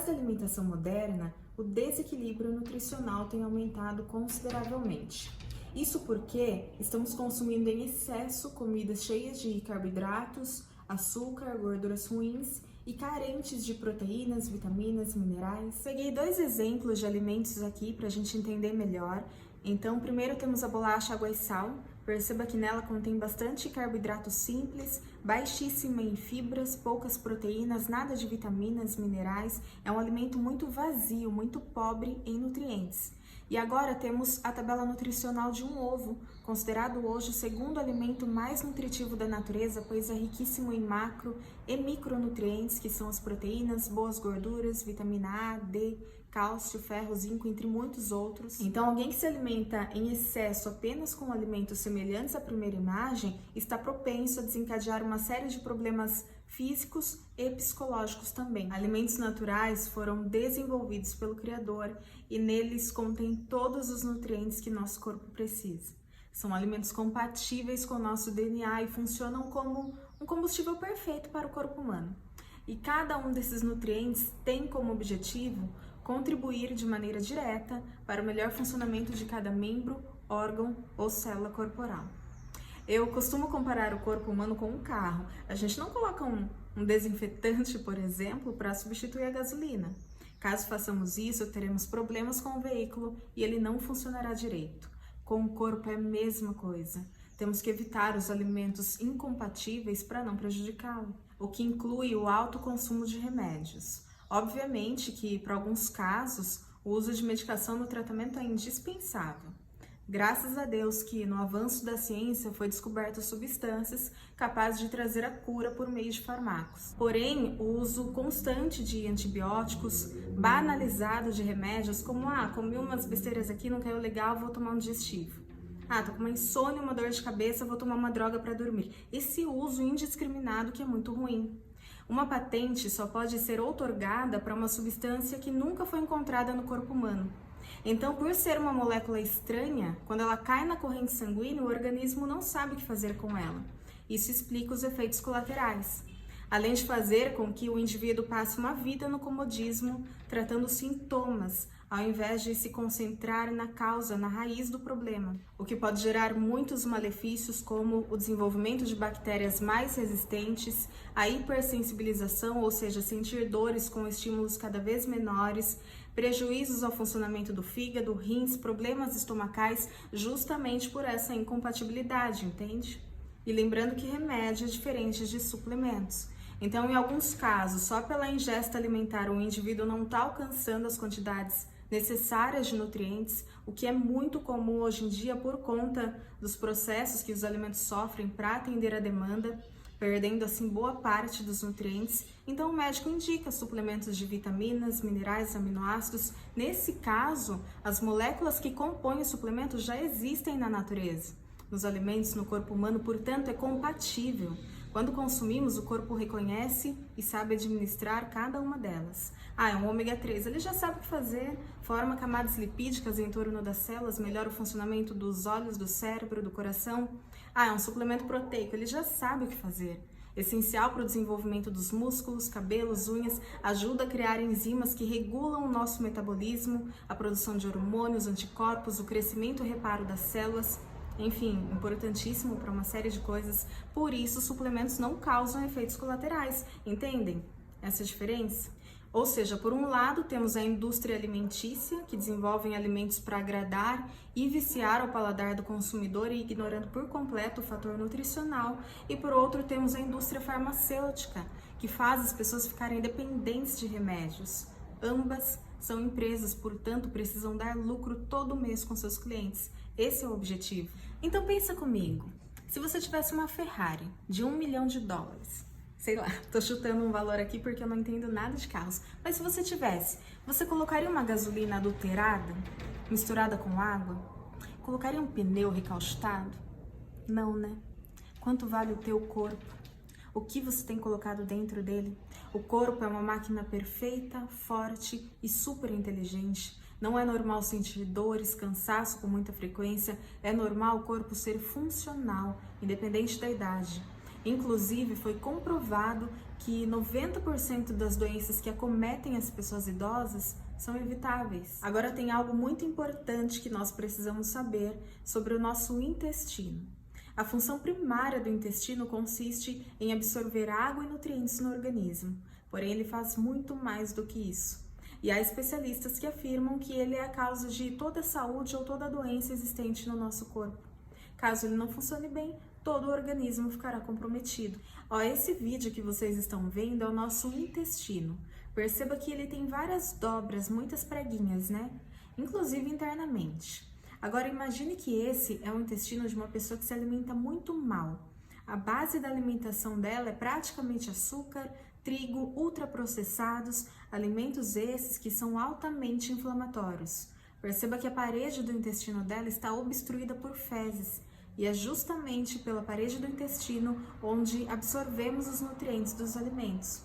da alimentação moderna, o desequilíbrio nutricional tem aumentado consideravelmente. Isso porque estamos consumindo em excesso comidas cheias de carboidratos, açúcar, gorduras ruins e carentes de proteínas, vitaminas, minerais. Peguei 2 exemplos de alimentos aqui para a gente entender melhor. Então, primeiro temos a bolacha água e sal. Perceba que nela contém bastante carboidrato simples, baixíssima em fibras, poucas proteínas, nada de vitaminas, minerais. É um alimento muito vazio, muito pobre em nutrientes. E agora temos a tabela nutricional de um ovo, considerado hoje o segundo alimento mais nutritivo da natureza, pois é riquíssimo em macro e micronutrientes, que são as proteínas, boas gorduras, vitamina A, D, cálcio, ferro, zinco, entre muitos outros. Então, alguém que se alimenta em excesso apenas com alimentos semelhantes à primeira imagem está propenso a desencadear uma série de problemas físicos e psicológicos também. Alimentos naturais foram desenvolvidos pelo Criador e neles contém todos os nutrientes que nosso corpo precisa. São alimentos compatíveis com o nosso DNA e funcionam como um combustível perfeito para o corpo humano. E cada um desses nutrientes tem como objetivo contribuir de maneira direta para o melhor funcionamento de cada membro, órgão ou célula corporal. Eu costumo comparar o corpo humano com um carro. A gente não coloca um desinfetante, por exemplo, para substituir a gasolina. Caso façamos isso, teremos problemas com o veículo e ele não funcionará direito. Com o corpo é a mesma coisa. Temos que evitar os alimentos incompatíveis para não prejudicá-lo, o que inclui o alto consumo de remédios. Obviamente que, para alguns casos, o uso de medicação no tratamento é indispensável. Graças a Deus que, no avanço da ciência, foi descobertas substâncias capazes de trazer a cura por meio de fármacos. Porém, o uso constante de antibióticos, banalizado de remédios, como comi umas besteiras aqui, não caiu legal, vou tomar um digestivo. Tô com uma insônia, uma dor de cabeça, vou tomar uma droga para dormir. Esse uso indiscriminado que é muito ruim. Uma patente só pode ser outorgada para uma substância que nunca foi encontrada no corpo humano. Então, por ser uma molécula estranha, quando ela cai na corrente sanguínea, o organismo não sabe o que fazer com ela. Isso explica os efeitos colaterais, além de fazer com que o indivíduo passe uma vida no comodismo, tratando sintomas, ao invés de se concentrar na causa, na raiz do problema, o que pode gerar muitos malefícios, como o desenvolvimento de bactérias mais resistentes, a hipersensibilização, ou seja, sentir dores com estímulos cada vez menores, prejuízos ao funcionamento do fígado, rins, problemas estomacais, justamente por essa incompatibilidade, entende? E lembrando que remédio é diferente de suplementos. Então, em alguns casos, só pela ingesta alimentar o indivíduo não está alcançando as quantidades necessárias de nutrientes, o que é muito comum hoje em dia por conta dos processos que os alimentos sofrem para atender a demanda, perdendo assim boa parte dos nutrientes. Então o médico indica suplementos de vitaminas, minerais, aminoácidos. Nesse caso, as moléculas que compõem o suplemento já existem na natureza, nos alimentos, no corpo humano, portanto é compatível. Quando consumimos, o corpo reconhece e sabe administrar cada uma delas. É um ômega 3, ele já sabe o que fazer, forma camadas lipídicas em torno das células, melhora o funcionamento dos olhos, do cérebro, do coração. É um suplemento proteico, ele já sabe o que fazer. Essencial para o desenvolvimento dos músculos, cabelos, unhas, ajuda a criar enzimas que regulam o nosso metabolismo, a produção de hormônios, anticorpos, o crescimento e reparo das células. Enfim, importantíssimo para uma série de coisas. Por isso, suplementos não causam efeitos colaterais. Entendem essa diferença? Ou seja, por um lado, temos a indústria alimentícia, que desenvolve alimentos para agradar e viciar o paladar do consumidor e ignorando por completo o fator nutricional. E por outro, temos a indústria farmacêutica, que faz as pessoas ficarem dependentes de remédios. Ambas são empresas, portanto, precisam dar lucro todo mês com seus clientes. Esse é o objetivo. Então pensa comigo, se você tivesse uma Ferrari de $1 milhão, sei lá, tô chutando um valor aqui porque eu não entendo nada de carros, mas se você tivesse, você colocaria uma gasolina adulterada, misturada com água? Colocaria um pneu recalchutado? Não, né? Quanto vale o teu corpo? O que você tem colocado dentro dele? O corpo é uma máquina perfeita, forte e super inteligente. Não é normal sentir dores, cansaço com muita frequência. É normal o corpo ser funcional, independente da idade. Inclusive, foi comprovado que 90% das doenças que acometem as pessoas idosas são evitáveis. Agora tem algo muito importante que nós precisamos saber sobre o nosso intestino. A função primária do intestino consiste em absorver água e nutrientes no organismo, porém ele faz muito mais do que isso. E há especialistas que afirmam que ele é a causa de toda a saúde ou toda a doença existente no nosso corpo. Caso ele não funcione bem, todo o organismo ficará comprometido. Esse vídeo que vocês estão vendo é o nosso intestino. Perceba que ele tem várias dobras, muitas preguinhas, né? Inclusive internamente. Agora imagine que esse é o intestino de uma pessoa que se alimenta muito mal. A base da alimentação dela é praticamente açúcar, trigo, ultraprocessados, alimentos esses que são altamente inflamatórios. Perceba que a parede do intestino dela está obstruída por fezes. E é justamente pela parede do intestino onde absorvemos os nutrientes dos alimentos.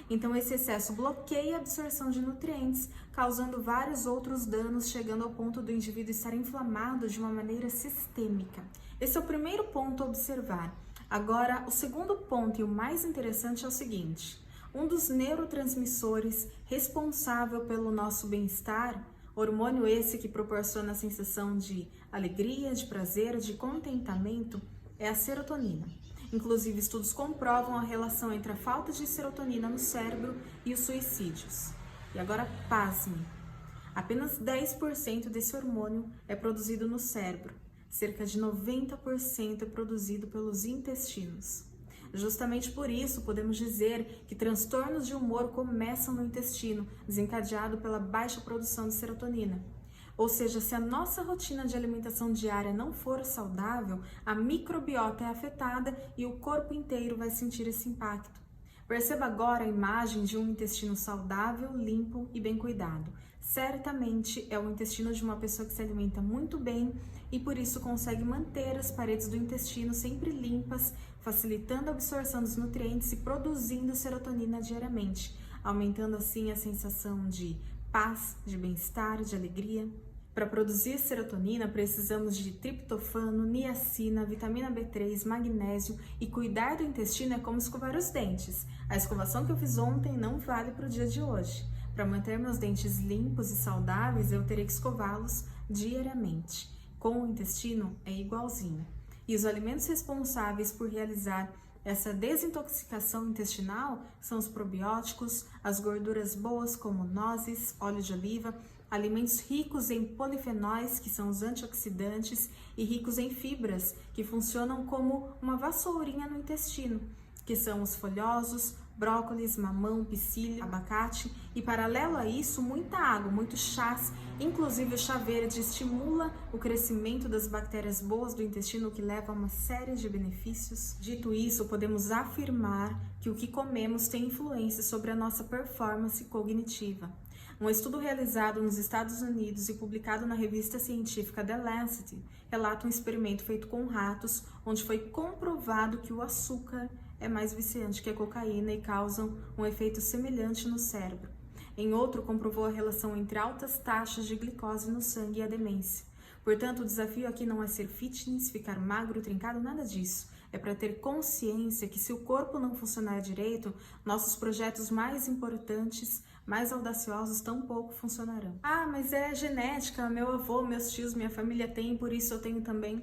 Então esse excesso bloqueia a absorção de nutrientes, causando vários outros danos, chegando ao ponto do indivíduo estar inflamado de uma maneira sistêmica. Esse é o primeiro ponto a observar. Agora, o segundo ponto e o mais interessante é o seguinte: um dos neurotransmissores responsável pelo nosso bem-estar, hormônio esse que proporciona a sensação de alegria, de prazer, de contentamento, é a serotonina. Inclusive, estudos comprovam a relação entre a falta de serotonina no cérebro e os suicídios. E agora, pasme, apenas 10% desse hormônio é produzido no cérebro, cerca de 90% é produzido pelos intestinos. Justamente por isso, podemos dizer que transtornos de humor começam no intestino, desencadeado pela baixa produção de serotonina. Ou seja, se a nossa rotina de alimentação diária não for saudável, a microbiota é afetada e o corpo inteiro vai sentir esse impacto. Perceba agora a imagem de um intestino saudável, limpo e bem cuidado. Certamente é o intestino de uma pessoa que se alimenta muito bem e por isso consegue manter as paredes do intestino sempre limpas, facilitando a absorção dos nutrientes e produzindo serotonina diariamente, aumentando assim a sensação de paz, de bem-estar, de alegria. Para produzir serotonina, precisamos de triptofano, niacina, vitamina B3, magnésio e cuidar do intestino é como escovar os dentes. A escovação que eu fiz ontem não vale para o dia de hoje. Para manter meus dentes limpos e saudáveis, eu terei que escová-los diariamente. Com o intestino é igualzinho. E os alimentos responsáveis por realizar essa desintoxicação intestinal são os probióticos, as gorduras boas como nozes, óleo de oliva, alimentos ricos em polifenóis, que são os antioxidantes, e ricos em fibras, que funcionam como uma vassourinha no intestino, que são os folhosos, brócolis, mamão, psyllium, abacate e, paralelo a isso, muita água, muitos chás, inclusive o chá verde estimula o crescimento das bactérias boas do intestino, o que leva a uma série de benefícios. Dito isso, podemos afirmar que o que comemos tem influência sobre a nossa performance cognitiva. Um estudo realizado nos Estados Unidos e publicado na revista científica The Lancet relata um experimento feito com ratos, onde foi comprovado que o açúcar é mais viciante que a cocaína e causam um efeito semelhante no cérebro. Em outro, comprovou a relação entre altas taxas de glicose no sangue e a demência. Portanto, o desafio aqui não é ser fitness, ficar magro, trincado, nada disso. É para ter consciência que se o corpo não funcionar direito, nossos projetos mais importantes, mais audaciosos, tampouco funcionarão. Ah, mas é genética, meu avô, meus tios, minha família tem, por isso eu tenho também.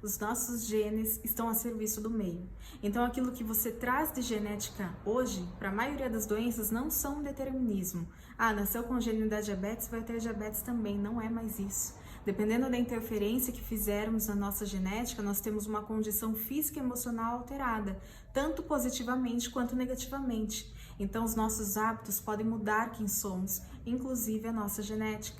Os nossos genes estão a serviço do meio. Então, aquilo que você traz de genética hoje, para a maioria das doenças, não são um determinismo. Ah, nasceu congênito da diabetes, vai ter diabetes também. Não é mais isso. Dependendo da interferência que fizermos na nossa genética, nós temos uma condição física e emocional alterada, tanto positivamente quanto negativamente. Então, os nossos hábitos podem mudar quem somos, inclusive a nossa genética.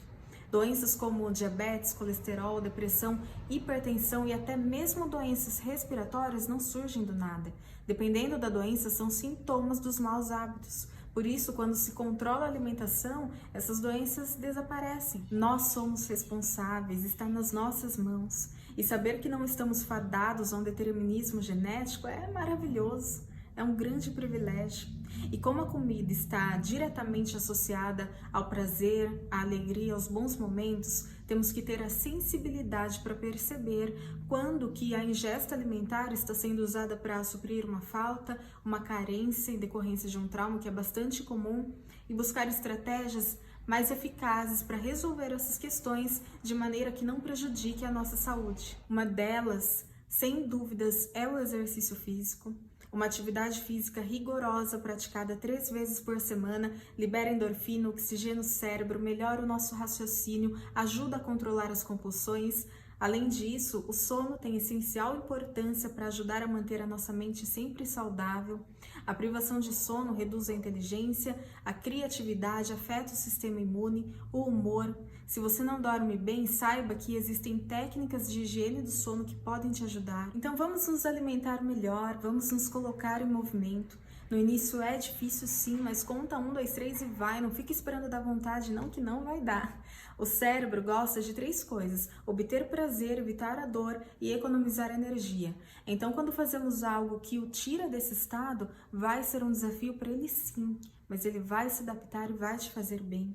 Doenças como diabetes, colesterol, depressão, hipertensão e até mesmo doenças respiratórias não surgem do nada. Dependendo da doença, são sintomas dos maus hábitos. Por isso, quando se controla a alimentação, essas doenças desaparecem. Nós somos responsáveis, está nas nossas mãos. E saber que não estamos fadados a um determinismo genético é maravilhoso. é um grande privilégio. E como a comida está diretamente associada ao prazer, à alegria, aos bons momentos, temos que ter a sensibilidade para perceber quando que a ingesta alimentar está sendo usada para suprir uma falta, uma carência em decorrência de um trauma que é bastante comum, e buscar estratégias mais eficazes para resolver essas questões de maneira que não prejudique a nossa saúde. Uma delas, sem dúvidas, é o exercício físico. Uma atividade física rigorosa praticada 3 vezes por semana libera endorfina, oxigena o cérebro, melhora o nosso raciocínio, ajuda a controlar as compulsões. Além disso, o sono tem essencial importância para ajudar a manter a nossa mente sempre saudável. A privação de sono reduz a inteligência, a criatividade, afeta o sistema imune, o humor. Se você não dorme bem, saiba que existem técnicas de higiene do sono que podem te ajudar. Então vamos nos alimentar melhor, vamos nos colocar em movimento. No início é difícil sim, mas conta 1, 2, 3 e vai, não fique esperando dar vontade não, que não vai dar. O cérebro gosta de 3 coisas: obter prazer, evitar a dor e economizar energia. Então quando fazemos algo que o tira desse estado, vai ser um desafio para ele sim, mas ele vai se adaptar e vai te fazer bem.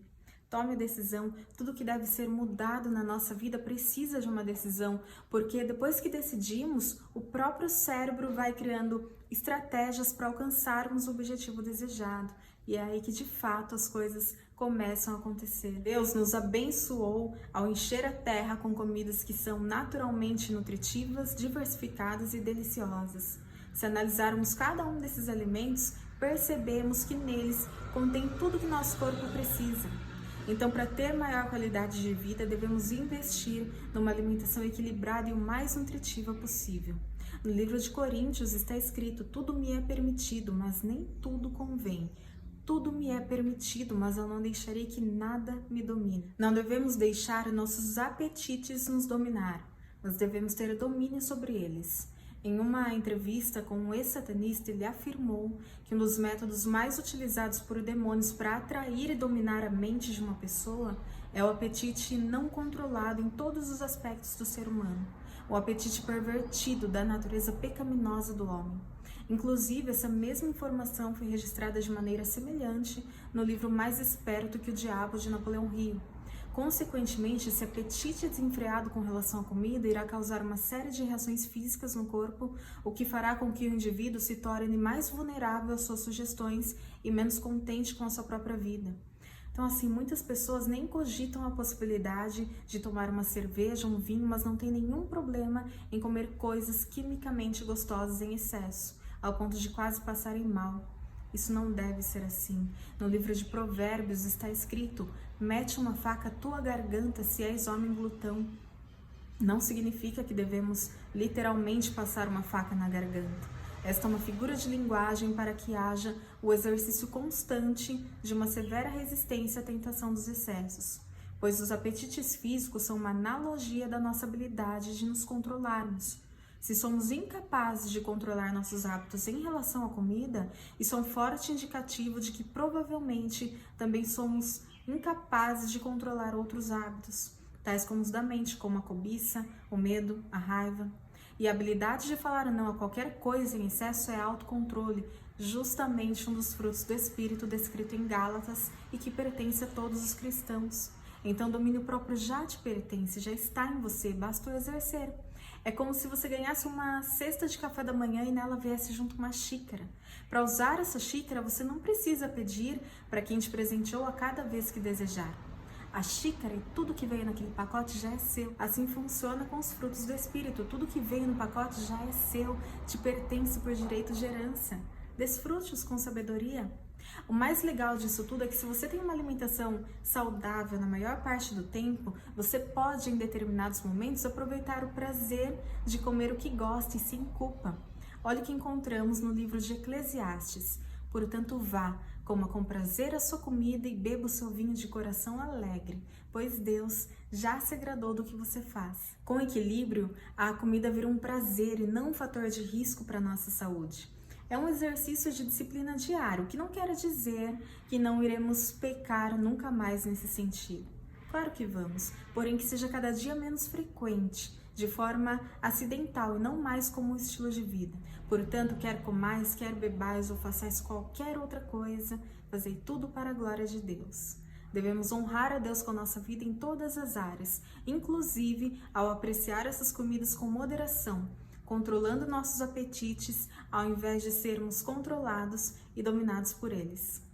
Tome a decisão. Tudo que deve ser mudado na nossa vida precisa de uma decisão, porque depois que decidimos, o próprio cérebro vai criando estratégias para alcançarmos o objetivo desejado. E é aí que de fato as coisas começam a acontecer. Deus nos abençoou ao encher a terra com comidas que são naturalmente nutritivas, diversificadas e deliciosas. Se analisarmos cada um desses alimentos, percebemos que neles contém tudo que nosso corpo precisa. Então, para ter maior qualidade de vida, devemos investir numa alimentação equilibrada e o mais nutritiva possível. No livro de Coríntios está escrito: tudo me é permitido, mas nem tudo convém. Tudo me é permitido, mas eu não deixarei que nada me domine. Não devemos deixar nossos apetites nos dominar, mas devemos ter domínio sobre eles. Em uma entrevista com um ex-satanista, ele afirmou que um dos métodos mais utilizados por demônios para atrair e dominar a mente de uma pessoa é o apetite não controlado em todos os aspectos do ser humano, o apetite pervertido da natureza pecaminosa do homem. Inclusive, essa mesma informação foi registrada de maneira semelhante no livro Mais Esperto que o Diabo, de Napoleão Hill. Consequentemente, esse apetite desenfreado com relação à comida irá causar uma série de reações físicas no corpo, o que fará com que o indivíduo se torne mais vulnerável às suas sugestões e menos contente com a sua própria vida. Então, assim, muitas pessoas nem cogitam a possibilidade de tomar uma cerveja, um vinho, mas não tem nenhum problema em comer coisas quimicamente gostosas em excesso, ao ponto de quase passarem mal. Isso não deve ser assim. No livro de Provérbios está escrito: mete uma faca à tua garganta se és homem glutão. Não significa que devemos literalmente passar uma faca na garganta. Esta é uma figura de linguagem para que haja o exercício constante de uma severa resistência à tentação dos excessos, pois os apetites físicos são uma analogia da nossa habilidade de nos controlarmos. Se somos incapazes de controlar nossos hábitos em relação à comida, isso é um forte indicativo de que provavelmente também somos incapazes de controlar outros hábitos, tais como os da mente, como a cobiça, o medo, a raiva. E a habilidade de falar não a qualquer coisa em excesso é autocontrole, justamente um dos frutos do Espírito descrito em Gálatas e que pertence a todos os cristãos. Então, o domínio próprio já te pertence, já está em você, basta o exercer. É como se você ganhasse uma cesta de café da manhã e nela viesse junto uma xícara. Para usar essa xícara, você não precisa pedir para quem te presenteou a cada vez que desejar. A xícara e tudo que veio naquele pacote já é seu. Assim funciona com os frutos do Espírito. Tudo que veio no pacote já é seu, te pertence por direito de herança. Desfrute-os com sabedoria. O mais legal disso tudo é que se você tem uma alimentação saudável na maior parte do tempo, você pode em determinados momentos aproveitar o prazer de comer o que gosta e sem culpa. Olha o que encontramos no livro de Eclesiastes. Portanto, vá, coma com prazer a sua comida e beba o seu vinho de coração alegre, pois Deus já se agradou do que você faz. Com equilíbrio, a comida vira um prazer e não um fator de risco para a nossa saúde. É um exercício de disciplina diário, o que não quer dizer que não iremos pecar nunca mais nesse sentido. Claro que vamos, porém que seja cada dia menos frequente, de forma acidental e não mais como um estilo de vida. Portanto, quer comais, quer bebais ou façais qualquer outra coisa, fazei tudo para a glória de Deus. Devemos honrar a Deus com a nossa vida em todas as áreas, inclusive ao apreciar essas comidas com moderação, controlando nossos apetites ao invés de sermos controlados e dominados por eles.